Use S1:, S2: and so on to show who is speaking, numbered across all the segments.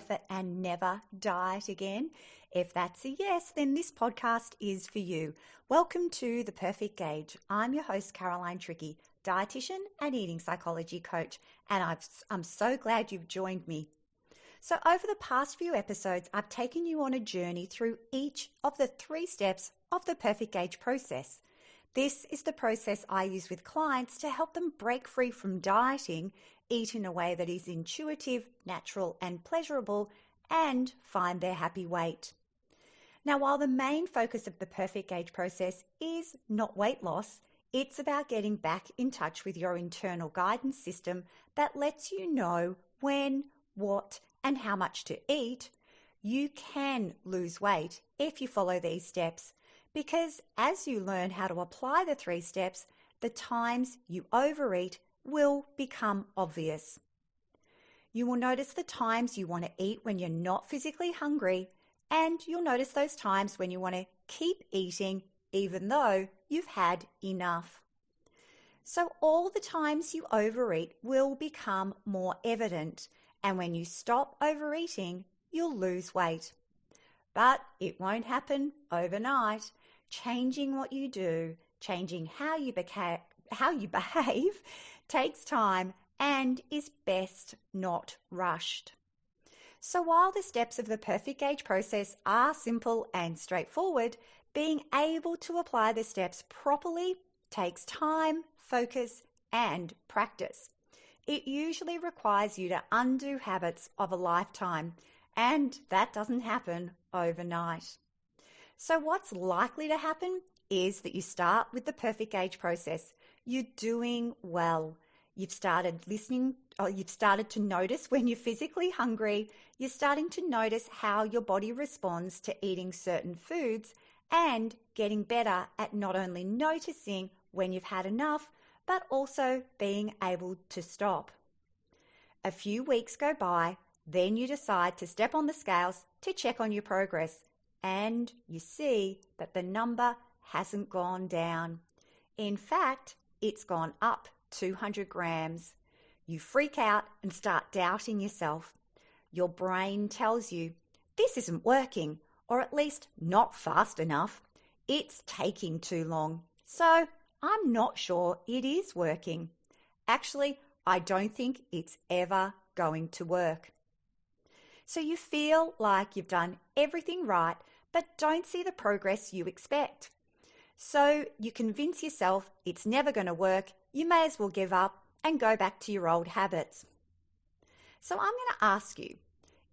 S1: effort and never diet again? If that's a yes, then this podcast is for you. Welcome to The Perfect Gauge. I'm your host, Caroline Tricky, dietitian and eating psychology coach, and I'm so glad you've joined me. So over the past few episodes, I've taken you on a journey through each of the 3 steps of the Perfect Gauge process. This is the process I use with clients to help them break free from dieting, eat in a way that is intuitive, natural, and pleasurable, and find their happy weight. Now, while the main focus of the Perfect Gauge process is not weight loss, it's about getting back in touch with your internal guidance system that lets you know when, what, and how much to eat. You can lose weight if you follow these steps, because as you learn how to apply the 3 steps, the times you overeat will become obvious. You will notice the times you want to eat when you're not physically hungry, and you'll notice those times when you want to keep eating even though you've had enough. So all the times you overeat will become more evident, and when you stop overeating, you'll lose weight. But it won't happen overnight. Changing what you do, changing how you behave takes time and is best not rushed. So while the steps of the Perfect Gauge process are simple and straightforward, being able to apply the steps properly takes time, focus, and practice. It usually requires you to undo habits of a lifetime, and that doesn't happen overnight. So what's likely to happen is that you start with the Perfect Gauge process. You're doing well. You've started to notice when you're physically hungry. You're starting to notice how your body responds to eating certain foods, and getting better at not only noticing when you've had enough, but also being able to stop. A few weeks go by, then you decide to step on the scales to check on your progress, and you see that the number hasn't gone down. In fact, it's gone up 200 grams. You freak out and start doubting yourself. Your brain tells you, this isn't working, or at least not fast enough. It's taking too long. So I'm not sure it is working. Actually, I don't think it's ever going to work. So you feel like you've done everything right, but don't see the progress you expect. So you convince yourself it's never going to work. You may as well give up and go back to your old habits. So I'm going to ask you,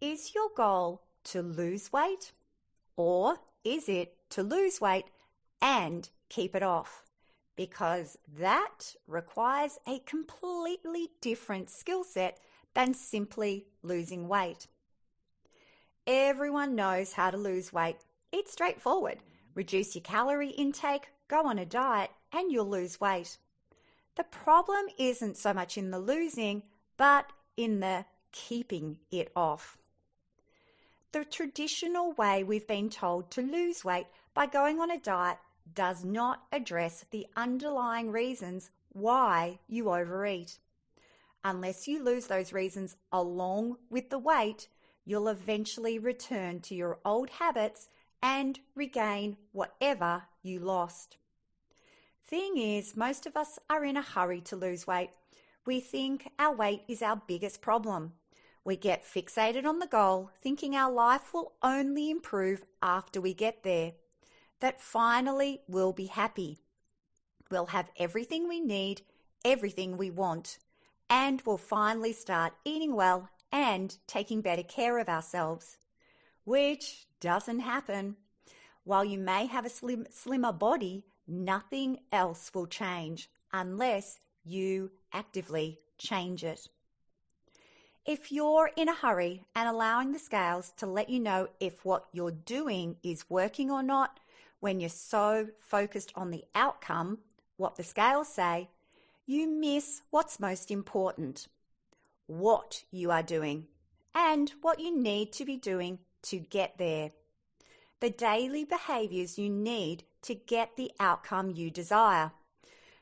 S1: is your goal to lose weight, or is it to lose weight and keep it off? Because that requires a completely different skill set than simply losing weight. Everyone knows how to lose weight. It's straightforward. Reduce your calorie intake, go on a diet, and you'll lose weight. The problem isn't so much in the losing, but in the keeping it off. The traditional way we've been told to lose weight by going on a diet does not address the underlying reasons why you overeat. Unless you lose those reasons along with the weight, you'll eventually return to your old habits and regain whatever you lost. Thing is, most of us are in a hurry to lose weight. We think our weight is our biggest problem. We get fixated on the goal, thinking our life will only improve after we get there. That finally we'll be happy. We'll have everything we need, everything we want, and we'll finally start eating well and taking better care of ourselves, which doesn't happen. While you may have a slimmer body, nothing else will change unless you actively change it. If you're in a hurry and allowing the scales to let you know if what you're doing is working or not, when you're so focused on the outcome, what the scales say, you miss what's most important, what you are doing, and what you need to be doing to get there. The daily behaviors you need to get the outcome you desire.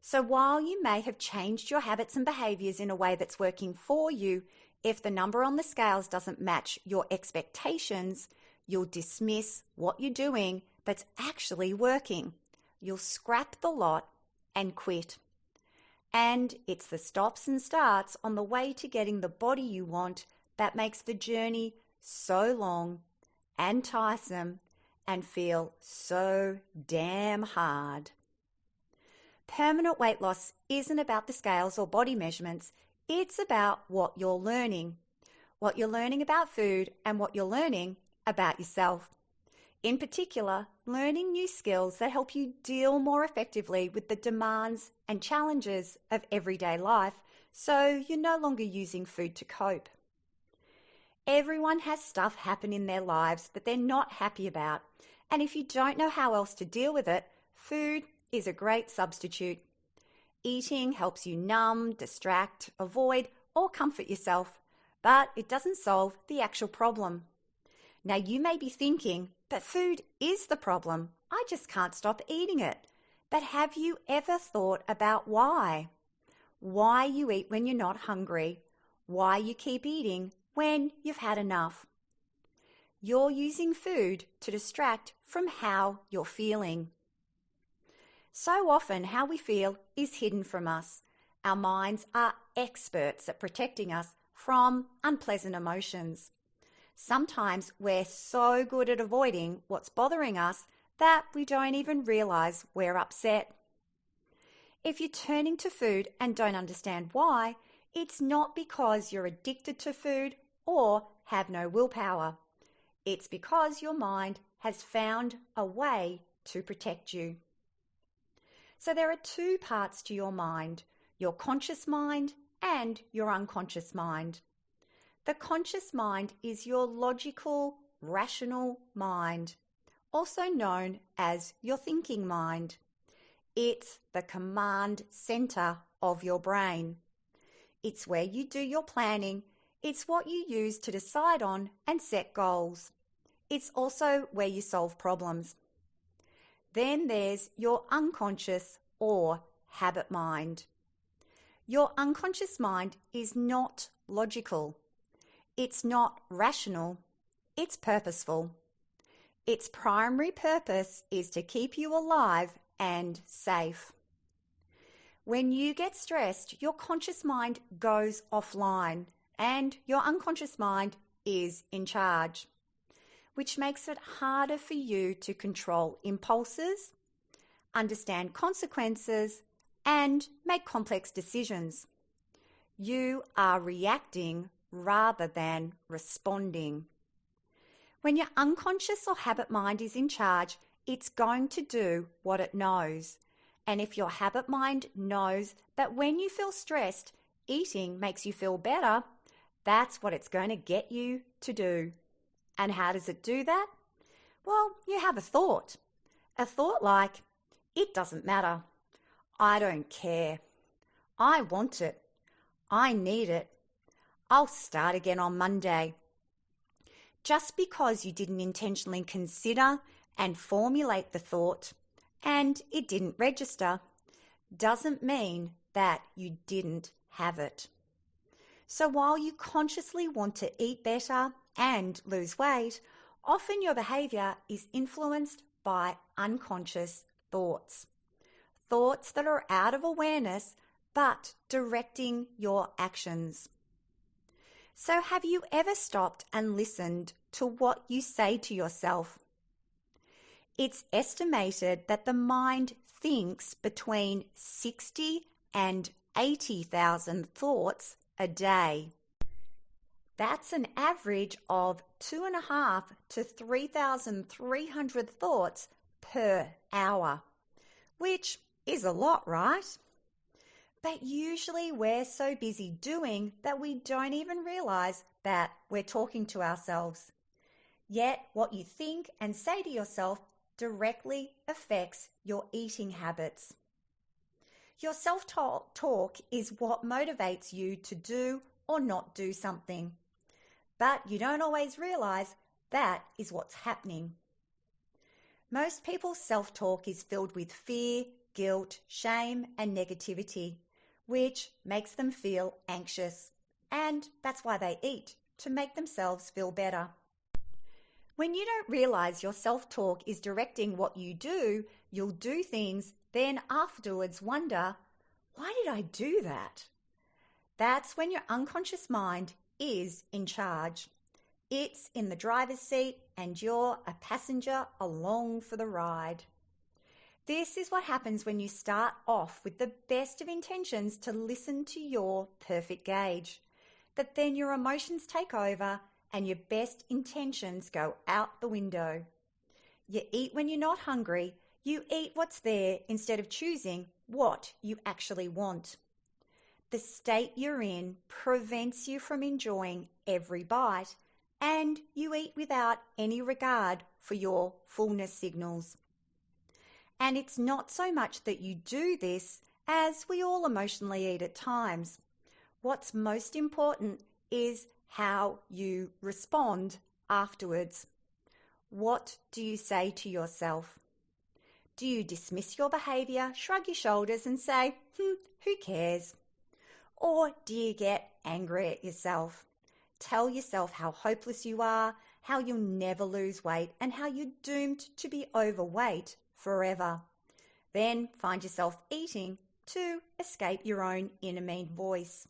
S1: So while you may have changed your habits and behaviors in a way that's working for you, If the number on the scales doesn't match your expectations, you'll dismiss what you're doing that's actually working. You'll scrap the lot and quit. And it's the stops and starts on the way to getting the body you want that makes the journey so long and tiresome and feel so damn hard. Permanent weight loss isn't about the scales or body measurements. It's about what you're learning about food and what you're learning about yourself. In particular, learning new skills that help you deal more effectively with the demands and challenges of everyday life, so you're no longer using food to cope. Everyone has stuff happen in their lives that they're not happy about, and if you don't know how else to deal with it, food is a great substitute. Eating helps you numb, distract, avoid, or comfort yourself, but it doesn't solve the actual problem. Now you may be thinking, but food is the problem. I just can't stop eating it. But have you ever thought about why? Why you eat when you're not hungry? Why you keep eating when you've had enough? You're using food to distract from how you're feeling. So often how we feel is hidden from us. Our minds are experts at protecting us from unpleasant emotions. Sometimes we're so good at avoiding what's bothering us that we don't even realize we're upset. If you're turning to food and don't understand why, it's not because you're addicted to food or have no willpower. It's because your mind has found a way to protect you. So there are two parts to your mind, your conscious mind and your unconscious mind. The conscious mind is your logical, rational mind, also known as your thinking mind. It's the command center of your brain. It's where you do your planning. It's what you use to decide on and set goals. It's also where you solve problems. Then there's your unconscious or habit mind. Your unconscious mind is not logical. It's not rational. It's purposeful. Its primary purpose is to keep you alive and safe. When you get stressed, your conscious mind goes offline and your unconscious mind is in charge, which makes it harder for you to control impulses, understand consequences, and make complex decisions. You are reacting rather than responding. When your unconscious or habit mind is in charge, it's going to do what it knows. And if your habit mind knows that when you feel stressed, eating makes you feel better, that's what it's going to get you to do. And how does it do that? Well, you have a thought. A thought like, it doesn't matter. I don't care. I want it. I need it. I'll start again on Monday. Just because you didn't intentionally consider and formulate the thought and it didn't register doesn't mean that you didn't have it. So while you consciously want to eat better and lose weight, often your behavior is influenced by unconscious thoughts. Thoughts that are out of awareness but directing your actions. So have you ever stopped and listened to what you say to yourself? It's estimated that the mind thinks between 60 and 80,000 thoughts a day. That's an average of 2,500 to 3,300 thoughts per hour, which is a lot, right? But usually we're so busy doing that we don't even realize that we're talking to ourselves. Yet what you think and say to yourself directly affects your eating habits. Your self-talk is what motivates you to do or not do something. But you don't always realize that is what's happening. Most people's self-talk is filled with fear, guilt, shame, and negativity, which makes them feel anxious and that's why they eat, to make themselves feel better. When you don't realize your self-talk is directing what you do, you'll do things, then afterwards wonder, why did I do that? That's when your unconscious mind is in charge. It's in the driver's seat and you're a passenger along for the ride. This is what happens when you start off with the best of intentions to listen to your perfect gauge. But then your emotions take over and your best intentions go out the window. You eat when you're not hungry. You eat what's there instead of choosing what you actually want. The state you're in prevents you from enjoying every bite, and you eat without any regard for your fullness signals. And it's not so much that you do this, as we all emotionally eat at times. What's most important is how you respond afterwards. What do you say to yourself? Do you dismiss your behaviour, shrug your shoulders and say, who cares? Or do you get angry at yourself? Tell yourself how hopeless you are, how you'll never lose weight, and how you're doomed to be overweight forever. Then find yourself eating to escape your own inner mean voice.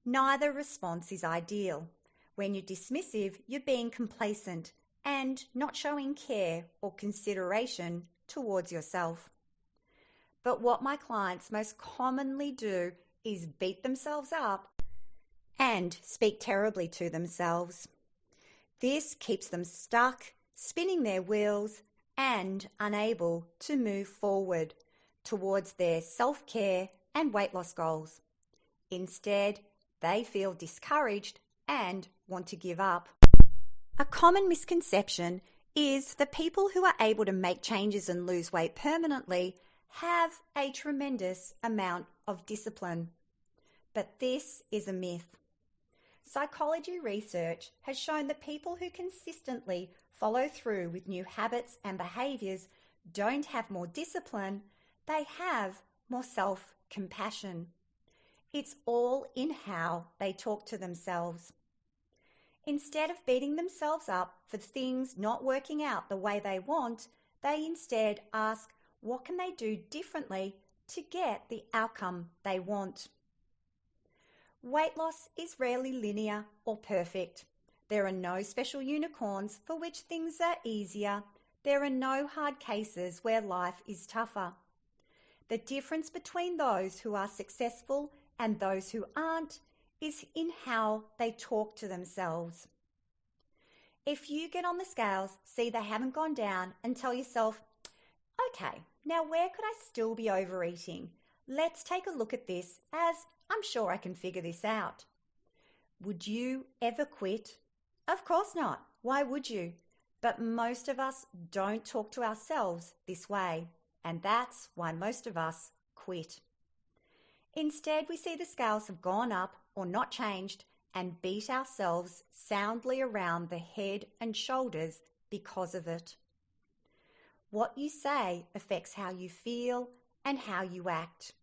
S1: Neither response is ideal. When you're dismissive, you're being complacent and not showing care or consideration towards yourself. But what my clients most commonly do is beat themselves up and speak terribly to themselves. This keeps them stuck, spinning their wheels, and unable to move forward towards their self-care and weight loss goals. Instead, they feel discouraged and want to give up. A common misconception is that people who are able to make changes and lose weight permanently have a tremendous amount of discipline. But this is a myth. Psychology research has shown that people who consistently follow through with new habits and behaviours don't have more discipline, they have more self-compassion. It's all in how they talk to themselves. Instead of beating themselves up for things not working out the way they want, they instead ask, what can they do differently to get the outcome they want? Weight loss is rarely linear or perfect. There are no special unicorns for which things are easier. There are no hard cases where life is tougher. The difference between those who are successful and those who aren't is in how they talk to themselves. If you get on the scales, see they haven't gone down, and tell yourself, okay, now where could I still be overeating? Let's take a look at this, as I'm sure I can figure this out. Would you ever quit? Of course not. Why would you? But most of us don't talk to ourselves this way, and that's why most of us quit. Instead, we see the scales have gone up or not changed and beat ourselves soundly around the head and shoulders because of it. What you say affects how you feel and how you act.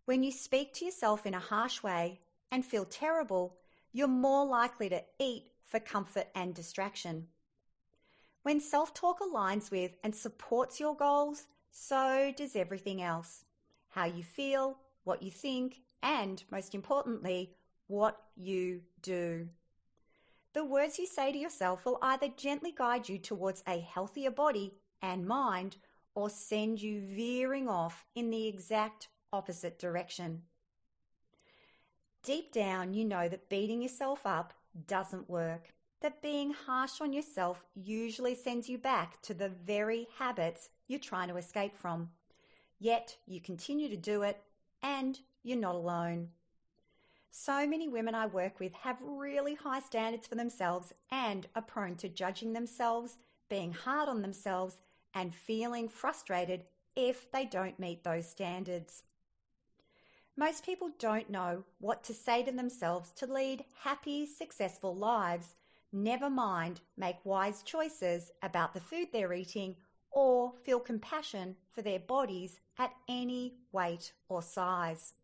S1: When you speak to yourself in a harsh way and feel terrible, you're more likely to eat for comfort and distraction. When self-talk aligns with and supports your goals, so does everything else. How you feel, what you think, and most importantly, what you do. The words you say to yourself will either gently guide you towards a healthier body and mind, or send you veering off in the exact opposite direction. Deep down, you know that beating yourself up doesn't work, that being harsh on yourself usually sends you back to the very habits you're trying to escape from. Yet you continue to do it, and you're not alone. So many women I work with have really high standards for themselves and are prone to judging themselves, being hard on themselves, and feeling frustrated if they don't meet those standards. Most people don't know what to say to themselves to lead happy, successful lives, never mind make wise choices about the food they're eating or feel compassion for their bodies at any weight or size.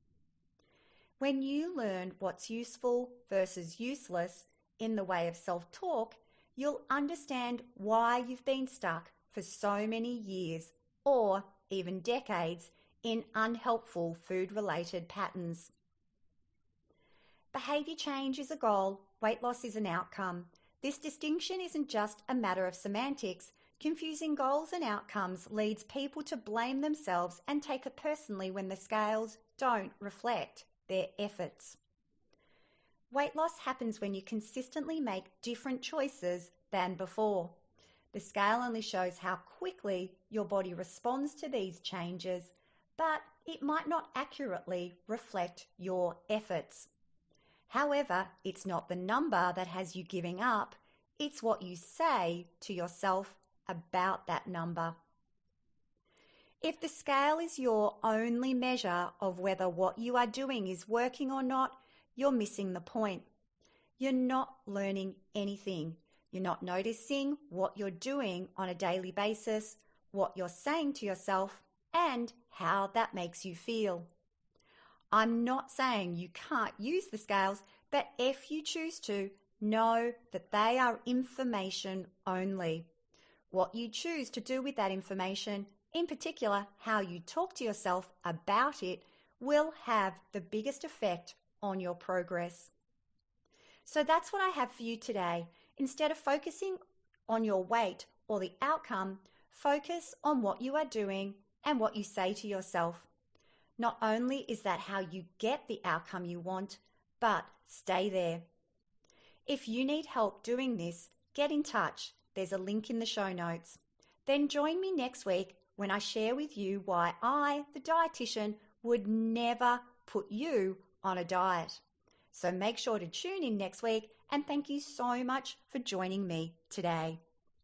S1: When you learn what's useful versus useless in the way of self-talk, you'll understand why you've been stuck for so many years or even decades in unhelpful food-related patterns. Behaviour change is a goal, weight loss is an outcome. This distinction isn't just a matter of semantics. Confusing goals and outcomes leads people to blame themselves and take it personally when the scales don't reflect their efforts. Weight loss happens when you consistently make different choices than before. The scale only shows how quickly your body responds to these changes, but it might not accurately reflect your efforts. However, it's not the number that has you giving up, it's what you say to yourself about that number. If the scale is your only measure of whether what you are doing is working or not, you're missing the point. You're not learning anything. You're not noticing what you're doing on a daily basis, what you're saying to yourself, and how that makes you feel. I'm not saying you can't use the scales, but if you choose to, know that they are information only. What you choose to do with that information, in particular how you talk to yourself about it, will have the biggest effect on your progress. So that's what I have for you today. Instead of focusing on your weight or the outcome, focus on what you are doing and what you say to yourself. Not only is that how you get the outcome you want, but stay there. If you need help doing this, get in touch. There's a link in the show notes. Then join me next week when I share with you why I, the dietitian, would never put you on a diet. So make sure to tune in next week, and thank you so much for joining me today.